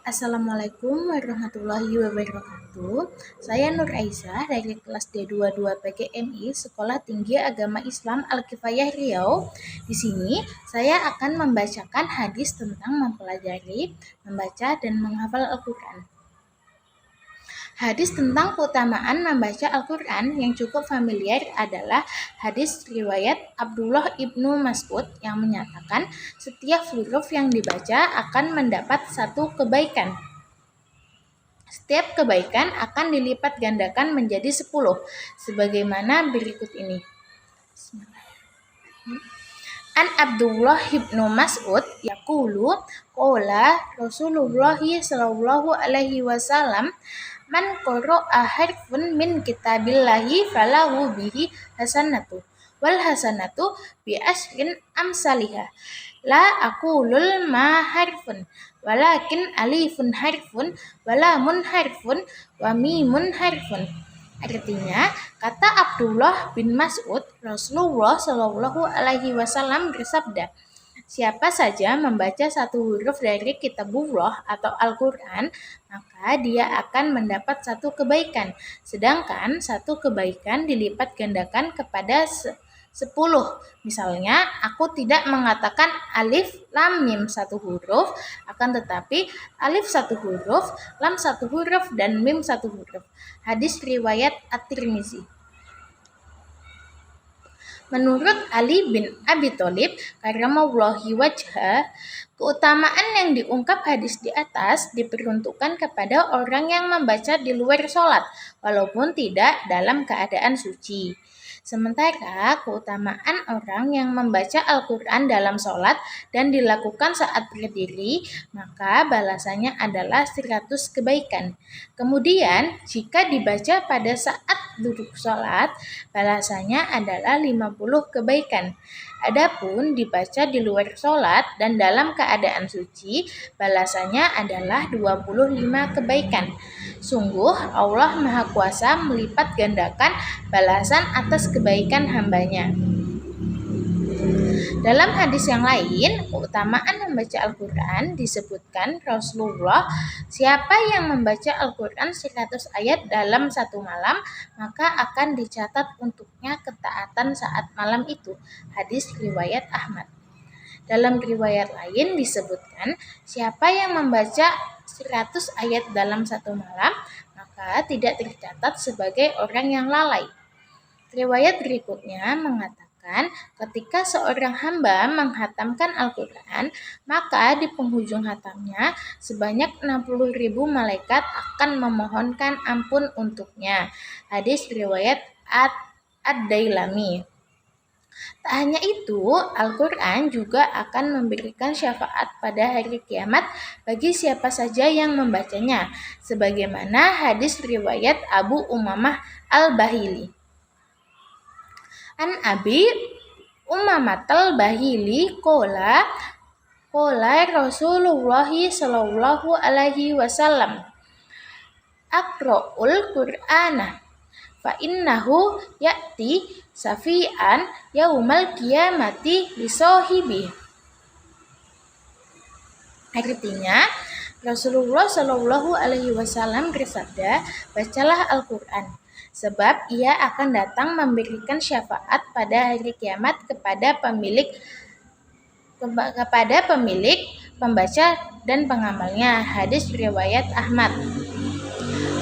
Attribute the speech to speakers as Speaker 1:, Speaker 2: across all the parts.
Speaker 1: Assalamualaikum warahmatullahi wabarakatuh. Saya Nur Aisyah dari kelas D22 PGMI Sekolah Tinggi Agama Islam Al-Kifayah Riau. Di sini saya akan membacakan hadis tentang mempelajari, membaca, dan menghafal Al-Quran. Hadis tentang keutamaan membaca Al-Quran yang cukup familiar adalah hadis riwayat Abdullah ibnu Mas'ud yang menyatakan setiap huruf yang dibaca akan mendapat satu kebaikan. Setiap kebaikan akan dilipat gandakan menjadi 10, sebagaimana berikut ini. An Abdullah ibnu Mas'ud yaqulu qala Rasulullah sallallahu alaihi wasallam man qara'a harfun min kitabillahi falahu bihi hasanatu wal hasanatu bi asrin amsalihha la aqulul ma harfun walakin alifun harfun walamun harfun wa mimun harfun. Artinya, kata Abdullah bin Mas'ud, Rasulullah Shallallahu Alaihi Wasallam bersabda, siapa saja membaca satu huruf dari kitabullah atau Al-Quran, maka dia akan mendapat satu kebaikan. Sedangkan satu kebaikan dilipat gandakan kepada 10. Misalnya, aku tidak mengatakan alif, lam, mim satu huruf, akan tetapi alif satu huruf, lam satu huruf, dan mim satu huruf. Hadis riwayat At-Tirmizi. Menurut Ali bin Abi Thalib karramallahu wajhah, keutamaan yang diungkap hadis di atas diperuntukkan kepada orang yang membaca di luar sholat, walaupun tidak dalam keadaan suci. Sementara keutamaan orang yang membaca Al-Quran dalam sholat dan dilakukan saat berdiri, maka balasannya adalah 100 kebaikan. Kemudian, jika dibaca pada saat duduk sholat, balasannya adalah 50 kebaikan. Adapun dibaca di luar sholat dan dalam keadaan suci, balasannya adalah 25 kebaikan. Sungguh Allah Maha Kuasa melipat gandakan balasan atas kebaikan hambanya. Dalam hadis yang lain, keutamaan membaca Al-Quran disebutkan Rasulullah, siapa yang membaca Al-Quran 100 ayat dalam satu malam, maka akan dicatat untuknya ketaatan saat malam itu. Hadis riwayat Ahmad. Dalam riwayat lain disebutkan, siapa yang membaca 100 ayat dalam satu malam, maka tidak tercatat sebagai orang yang lalai. Riwayat berikutnya mengatakan, ketika seorang hamba menghatamkan Al-Quran, maka di penghujung hatamnya sebanyak 60.000 malaikat akan memohonkan ampun untuknya. Hadis riwayat Ad-Dailami. Tak hanya itu, Al-Quran juga akan memberikan syafaat pada hari kiamat bagi siapa saja yang membacanya, sebagaimana hadis riwayat Abu Umamah Al-Bahili. An Abi Umamah Al-Bahili qala Rasulullah sallallahu alaihi wasallam Aqra'ul Qur'ana fa innahu ya'ti safi'an yaumal qiyamati li sahibi. Artinya, Rasulullah Shallallahu alaihi wasallam bersabda, bacalah Al-Qur'an, sebab ia akan datang memberikan syafaat pada hari kiamat kepada pemilik, pembaca dan pengamalnya. Hadis riwayat Ahmad.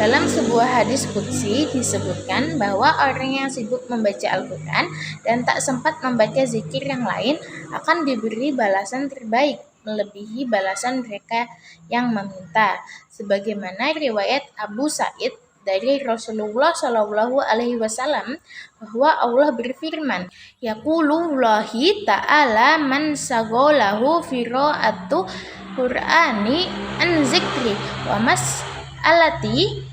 Speaker 1: Dalam sebuah hadis qudsi disebutkan bahwa orang yang sibuk membaca Al-Quran dan tak sempat membaca zikir yang lain akan diberi balasan terbaik melebihi balasan mereka yang meminta. Sebagaimana riwayat Abu Sa'id dari Rasulullah Shallallahu Alaihi Wasallam bahwa Allah berfirman, Yaqulullahi ta'ala man sagolahu fira'atu Qur'ani an zikri wa mas'alati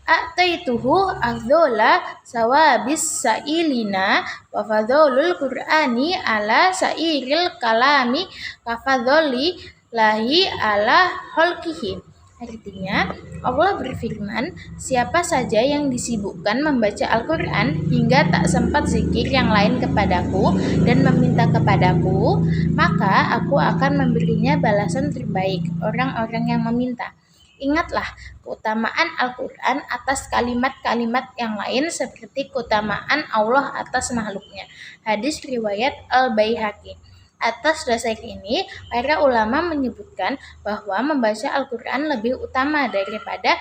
Speaker 1: a'taituhu afdhola sawabis sa'ilina wa fadholul Qur'ani ala sa'iril kalami kafadholi lahi ala holkihi. Artinya, Allah berfirman, siapa saja yang disibukkan membaca Al-Quran hingga tak sempat zikir yang lain kepadaku dan meminta kepadaku, maka aku akan memberinya balasan terbaik, orang-orang yang meminta. Ingatlah keutamaan Al-Quran atas kalimat-kalimat yang lain seperti keutamaan Allah atas makhluknya. Hadis riwayat Al-Baihaqi. Atas dasar ini, para ulama menyebutkan bahwa membaca Al-Quran lebih utama daripada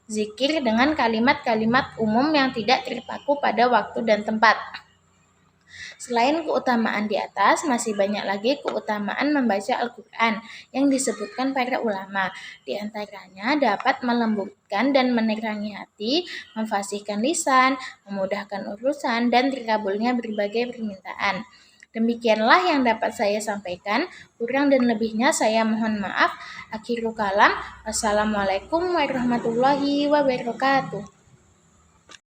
Speaker 1: zikir dengan kalimat-kalimat umum yang tidak terpaku pada waktu dan tempat. Selain keutamaan di atas, masih banyak lagi keutamaan membaca Al-Quran yang disebutkan para ulama. Di antaranya dapat melembutkan dan menerangi hati, memfasihkan lisan, memudahkan urusan, dan terkabulnya berbagai permintaan. Demikianlah yang dapat saya sampaikan. Kurang dan lebihnya saya mohon maaf. Akhirul kalam. Wassalamualaikum warahmatullahi wabarakatuh.